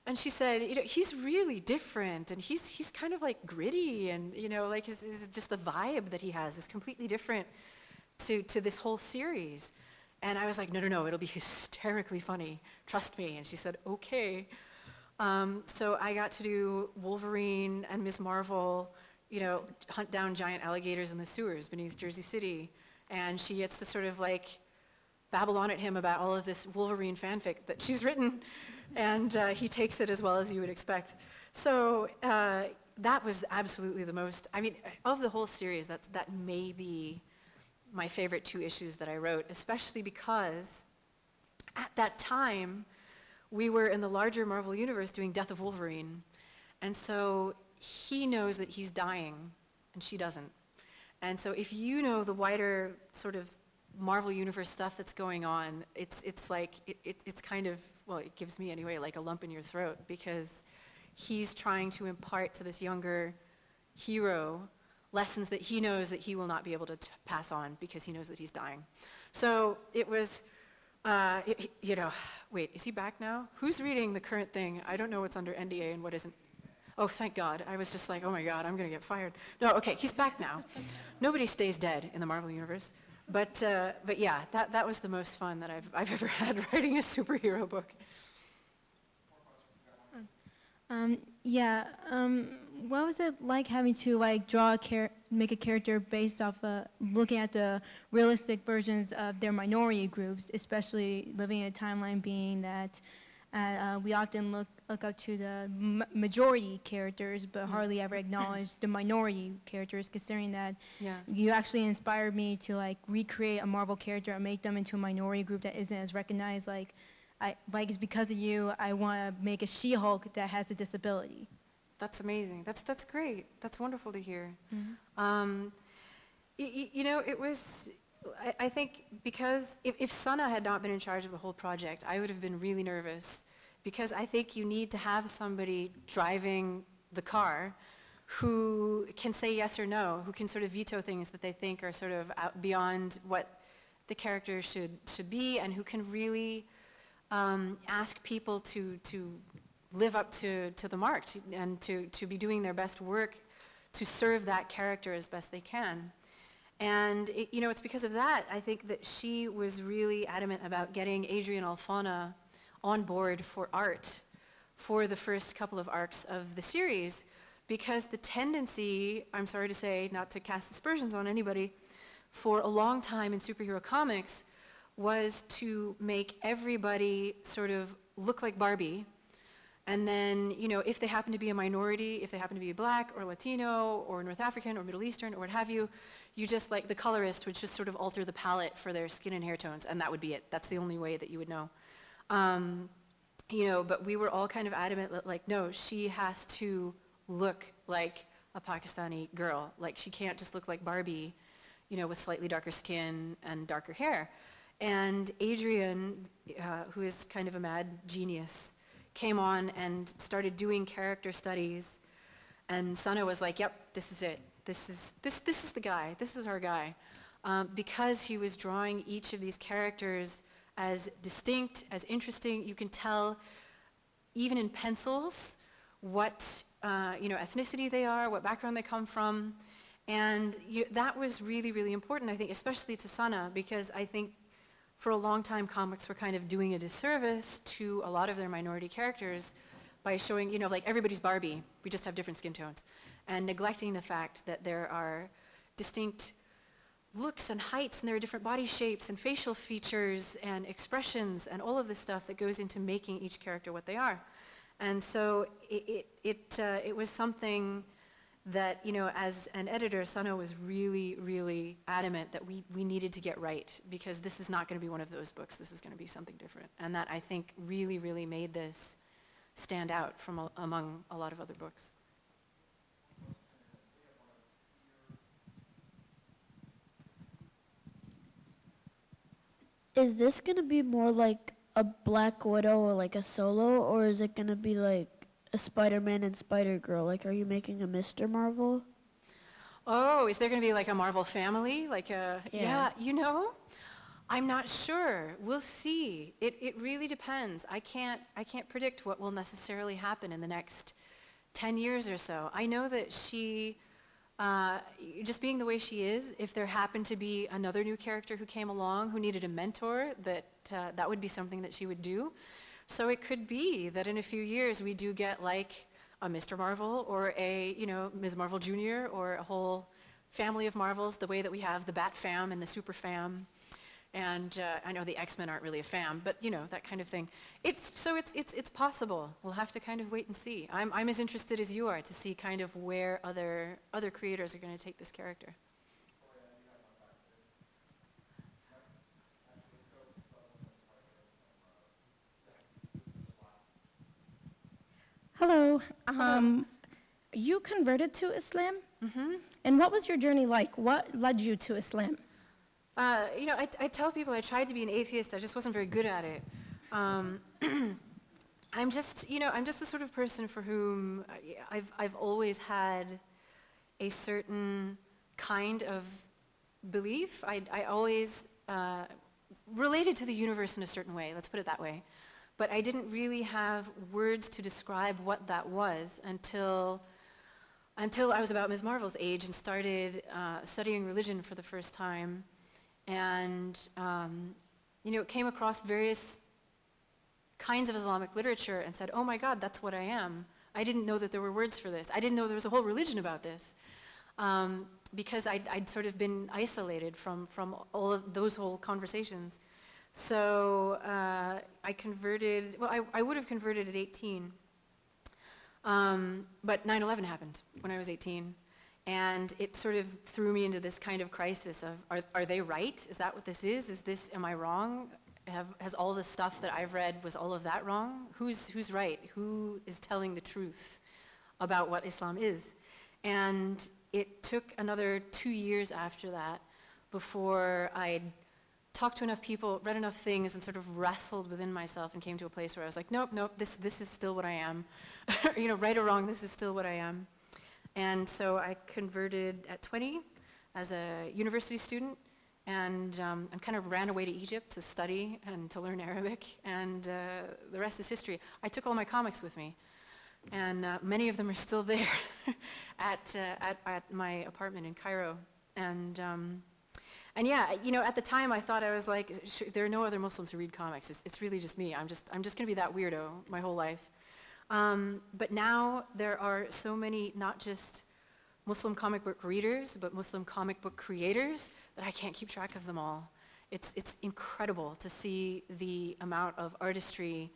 And she said, he's really different, and he's kind of like gritty, and like his just the vibe that he has is completely different to this whole series. And I was like, no, it'll be hysterically funny. Trust me. And she said, okay. So I got to do Wolverine and Ms. Marvel, hunt down giant alligators in the sewers beneath Jersey City. And she gets to sort of like babble on at him about all of this Wolverine fanfic that she's written. And he takes it as well as you would expect. So that was absolutely the most, of the whole series, that may be my favorite 2 issues that I wrote, especially because at that time, we were in the larger Marvel universe doing Death of Wolverine. And so he knows that he's dying, and she doesn't. And so if you know the wider sort of Marvel universe stuff that's going on, it's like, it's kind of, well, it gives me anyway, like a lump in your throat, because he's trying to impart to this younger hero lessons that he knows that he will not be able to pass on because he knows that he's dying. So it was, wait, is he back now? Who's reading the current thing? I don't know what's under NDA and what isn't. Oh, thank God. I was just like, oh my God, I'm going to get fired. No, okay, he's back now. Nobody stays dead in the Marvel universe. But yeah, that was the most fun that I've ever had writing a superhero book. What was it like having to make a character based off looking at the realistic versions of their minority groups, especially living in a timeline being that we often look up to the majority characters, but hardly ever acknowledge the minority characters, considering that you actually inspired me to like recreate a Marvel character and make them into a minority group that isn't as recognized. Like it's because of you, I want to make a She-Hulk that has a disability. That's amazing. That's great. That's wonderful to hear. Mm-hmm. It was, I think, because if Sana had not been in charge of the whole project, I would have been really nervous, because I think you need to have somebody driving the car who can say yes or no, who can sort of veto things that they think are sort of out beyond what the character should be, and who can really ask people to live up to the mark and to be doing their best work to serve that character as best they can. And it's because of that, I think, that she was really adamant about getting Adrian Alphona on board for art for the first couple of arcs of the series, because the tendency, I'm sorry to say, not to cast aspersions on anybody, for a long time in superhero comics was to make everybody sort of look like Barbie. And then, if they happen to be a minority, if they happen to be black or Latino or North African or Middle Eastern or what have you, you just like, the colorist would just sort of alter the palette for their skin and hair tones, and that would be it. That's the only way that you would know. But we were all kind of adamant that, like, no, she has to look like a Pakistani girl. Like, she can't just look like Barbie, with slightly darker skin and darker hair. And Adrian, who is kind of a mad genius, came on and started doing character studies, and Sana was like, yep, this is it. This is the guy. This is our guy. Because he was drawing each of these characters as distinct, as interesting. You can tell, even in pencils, what ethnicity they are, what background they come from. And that was really, really important, I think, especially to Sana, because I think for a long time comics were kind of doing a disservice to a lot of their minority characters by showing, like, everybody's Barbie, we just have different skin tones, and neglecting the fact that there are distinct looks and heights, and there are different body shapes and facial features and expressions and all of this stuff that goes into making each character what they are. And so it was something that, as an editor, Sana was really, really adamant that we needed to get right, because this is not going to be one of those books. This is going to be something different. And that, I think, really, really made this stand out from among a lot of other books. is this going to be more like a Black Widow or like a Solo, or is it going to be like a Spider-Man and Spider-Girl? Like, are you making a Mr. Marvel? Oh, is there going to be like a Marvel family? Like Yeah. you know, I'm not sure. We'll see. It really depends. I can't predict what will necessarily happen in the next 10 years or so. I know that she, just being the way she is, if there happened to be another new character who came along who needed a mentor, that would be something that she would do. So it could be that in a few years we do get like a Mr. Marvel or a, Ms. Marvel Jr. or a whole family of Marvels, the way that we have the Bat Fam and the Super Fam. And I know the X-Men aren't really a fam, but that kind of thing. It's possible. We'll have to kind of wait and see. I'm as interested as you are to see kind of where other creators are going to take this character. Hello. You converted to Islam? Mm-hmm. And what was your journey like? What led you to Islam? I tell people I tried to be an atheist. I just wasn't very good at it. I'm just the sort of person for whom I've always had a certain kind of belief. I always related to the universe in a certain way. Let's put it that way. But I didn't really have words to describe what that was until I was about Ms. Marvel's age and started studying religion for the first time. And, came across various kinds of Islamic literature and said, oh my God, that's what I am. I didn't know that there were words for this. I didn't know there was a whole religion about this. Because I'd sort of been isolated from all of those whole conversations. So I converted, I would have converted at 18. But 9/11 happened when I was 18. And it sort of threw me into this kind of crisis of, are they right? Is that what this is? Am I wrong? Has all the stuff that I've read, was all of that wrong? Who's right? Who is telling the truth about what Islam is? And it took another 2 years after that before I'd talked to enough people, read enough things, and sort of wrestled within myself and came to a place where I was like, nope, this is still what I am. Right or wrong, this is still what I am. And so I converted at 20 as a university student, and I kind of ran away to Egypt to study and to learn Arabic, and the rest is history. I took all my comics with me, and many of them are still there at my apartment in Cairo. And yeah, at the time I thought, I was like, there are no other Muslims who read comics. It's really just me. I'm just going to be that weirdo my whole life. But now there are so many, not just Muslim comic book readers, but Muslim comic book creators, that I can't keep track of them all. It's incredible to see the amount of artistry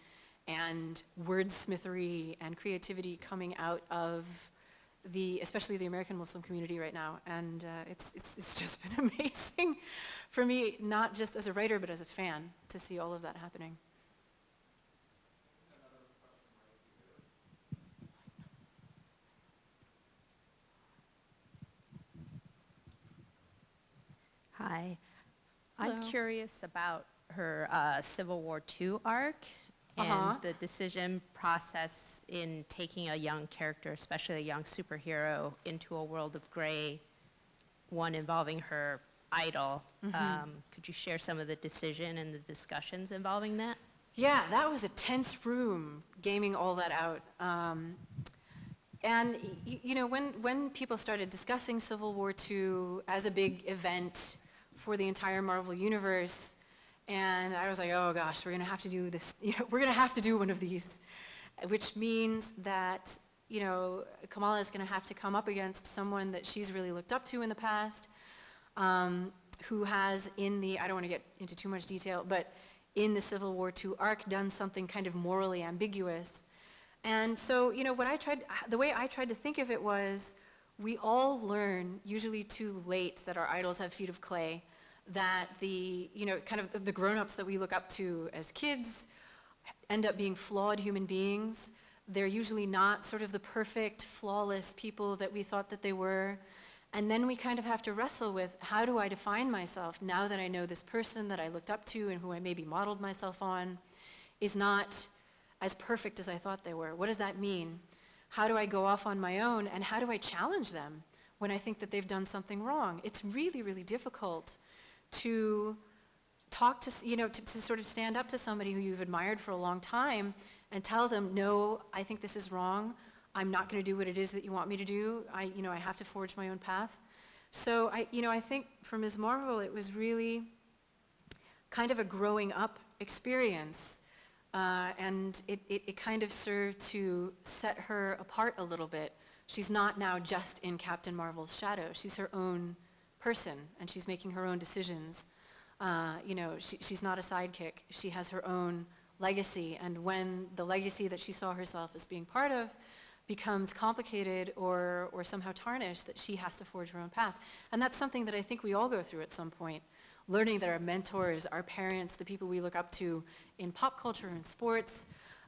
and wordsmithery and creativity coming out of especially the American Muslim community right now. And it's just been amazing for me, not just as a writer, but as a fan, to see all of that happening. Hi. Hello. I'm curious about her Civil War II arc and the decision process in taking a young character, especially a young superhero, into a world of gray, one involving her idol. Could you share some of the decision and the discussions involving that? Yeah, that was a tense room, gaming all that out. And when people started discussing Civil War II as a big event for the entire Marvel Universe, and I was like, oh gosh, we're going to have to do this, we're going to have to do one of these, which means that, Kamala is going to have to come up against someone that she's really looked up to in the past, who has I don't want to get into too much detail, but in the Civil War II arc done something kind of morally ambiguous. And so, the way I tried to think of it was, we all learn, usually too late, that our idols have feet of clay, that kind of the grown-ups that we look up to as kids end up being flawed human beings. They're usually not sort of the perfect, flawless people that we thought that they were. And then we kind of have to wrestle with, how do I define myself now that I know this person that I looked up to and who I maybe modeled myself on is not as perfect as I thought they were? What does that mean? How do I go off on my own, and how do I challenge them when I think that they've done something wrong? It's really, really difficult to talk to, to sort of stand up to somebody who you've admired for a long time and tell them, no, I think this is wrong. I'm not going to do what it is that you want me to do. I have to forge my own path. So I think for Ms. Marvel, it was really kind of a growing up experience. And it kind of served to set her apart a little bit. She's not now just in Captain Marvel's shadow. She's her own person, and she's making her own decisions. She's not a sidekick. She has her own legacy, and when the legacy that she saw herself as being part of becomes complicated or somehow tarnished, that she has to forge her own path. And that's something that I think we all go through at some point. Learning that our mentors, our parents, the people we look up to in pop culture and sports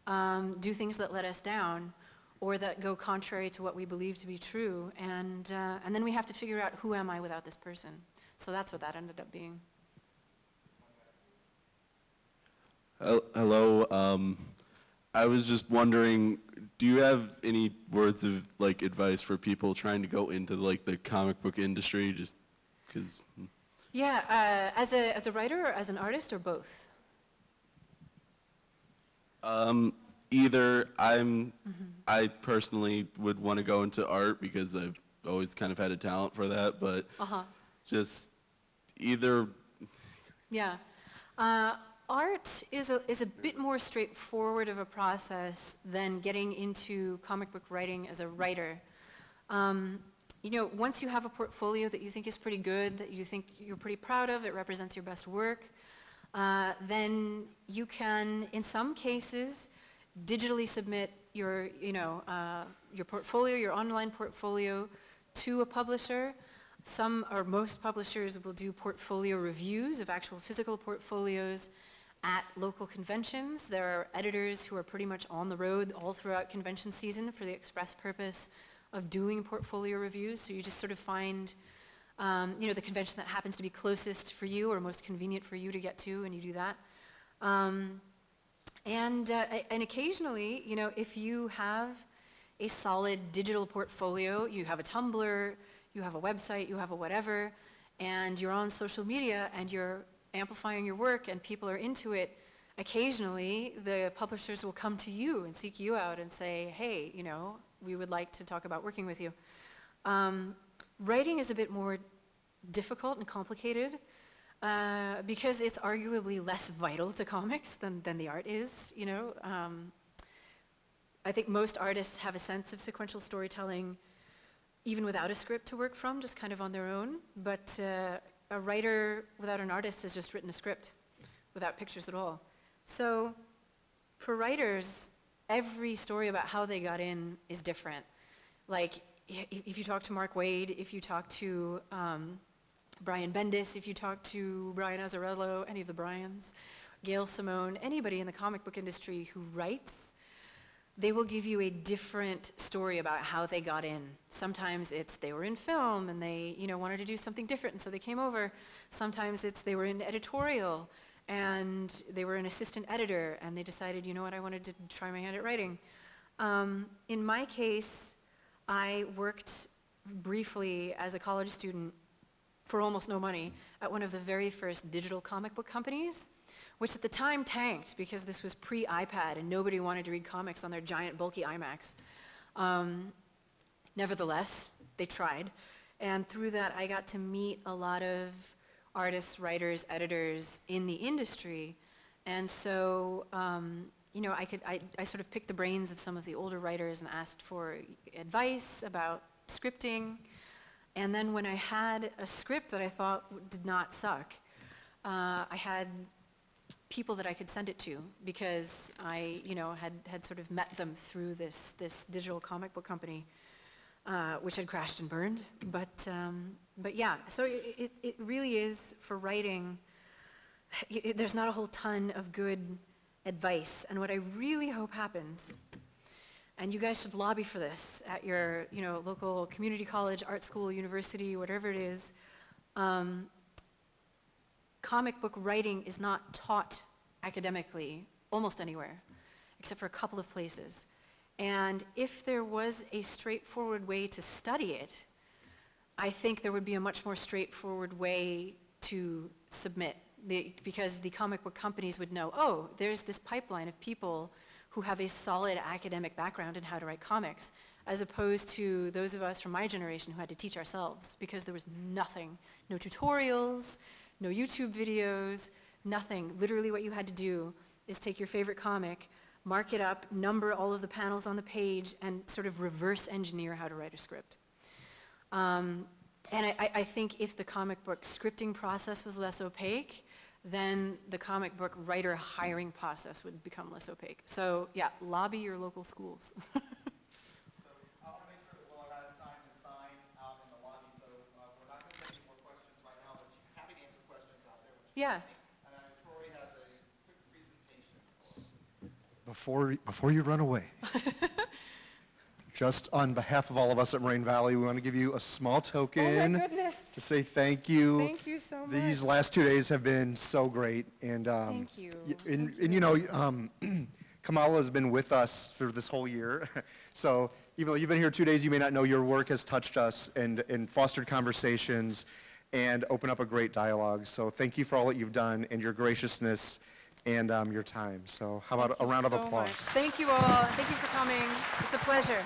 do things that let us down or that go contrary to what we believe to be true. And then we have to figure out, who am I without this person? So that's what that ended up being. Hello. I was just wondering, do you have any words of advice for people trying to go into the comic book industry? Just because. Yeah, as a writer or as an artist, or both? Either. I personally would want to go into art because I've always kind of had a talent for that, but just either. Yeah. Art is a bit more straightforward of a process than getting into comic book writing as a writer. Once you have a portfolio that you think is pretty good, that you think you're pretty proud of, it represents your best work, then you can, in some cases, digitally submit your portfolio, your online portfolio, to a publisher. Some or most publishers will do portfolio reviews of actual physical portfolios at local conventions. There are editors who are pretty much on the road all throughout convention season for the express purpose of doing portfolio reviews. So you just sort of find, the convention that happens to be closest for you or most convenient for you to get to, and you do that. And occasionally, if you have a solid digital portfolio, you have a Tumblr, you have a website, you have a whatever, and you're on social media and you're amplifying your work and people are into it, occasionally the publishers will come to you and seek you out and say, hey, we would like to talk about working with you. Writing is a bit more difficult and complicated because it's arguably less vital to comics than the art is. I think most artists have a sense of sequential storytelling even without a script to work from, just kind of on their own. But a writer without an artist has just written a script without pictures at all. So for writers, every story about how they got in is different. Like, if you talk to Mark Waid, if you talk to Brian Bendis, if you talk to Brian Azzarello, any of the Bryans, Gail Simone, anybody in the comic book industry who writes, they will give you a different story about how they got in. Sometimes it's they were in film and they wanted to do something different and so they came over. Sometimes it's they were in editorial and they were an assistant editor and they decided, I wanted to try my hand at writing. In my case, I worked briefly as a college student for almost no money at one of the very first digital comic book companies, which at the time tanked because this was pre-iPad and nobody wanted to read comics on their giant bulky iMacs. Nevertheless, they tried. And through that, I got to meet a lot of artists, writers, editors in the industry. And so, I sort of picked the brains of some of the older writers and asked for advice about scripting. And then when I had a script that I thought did not suck, I had people that I could send it to because I, had sort of met them through this digital comic book company, which had crashed and burned. But yeah, so it really is for writing. There's not a whole ton of good advice, and what I really hope happens, And you guys should lobby for this at your, local community college, art school, university, whatever it is. Comic book writing is not taught academically almost anywhere, except for a couple of places. And if there was a straightforward way to study it, I think there would be a much more straightforward way to submit, because the comic book companies would know, oh, there's this pipeline of people who have a solid academic background in how to write comics, as opposed to those of us from my generation who had to teach ourselves, because there was nothing, no tutorials, no YouTube videos, nothing. Literally what you had to do is take your favorite comic, mark it up, number all of the panels on the page, and sort of reverse engineer how to write a script. And I think if the comic book scripting process was less opaque, then the comic book writer hiring process would become less opaque. So yeah, lobby your local schools. Yeah. Troy has a quick presentation. Before you run away, just on behalf of all of us at Moraine Valley, we want to give you a small token to say thank you. Thank you so much. These last 2 days have been so great, and thank you. Kamala has been with us for this whole year. So even though you've been here 2 days, you may not know your work has touched us and fostered conversations and opened up a great dialogue. So thank you for all that you've done and your graciousness and your time. So how about a round of applause? Thank you all. Thank you for coming. It's a pleasure.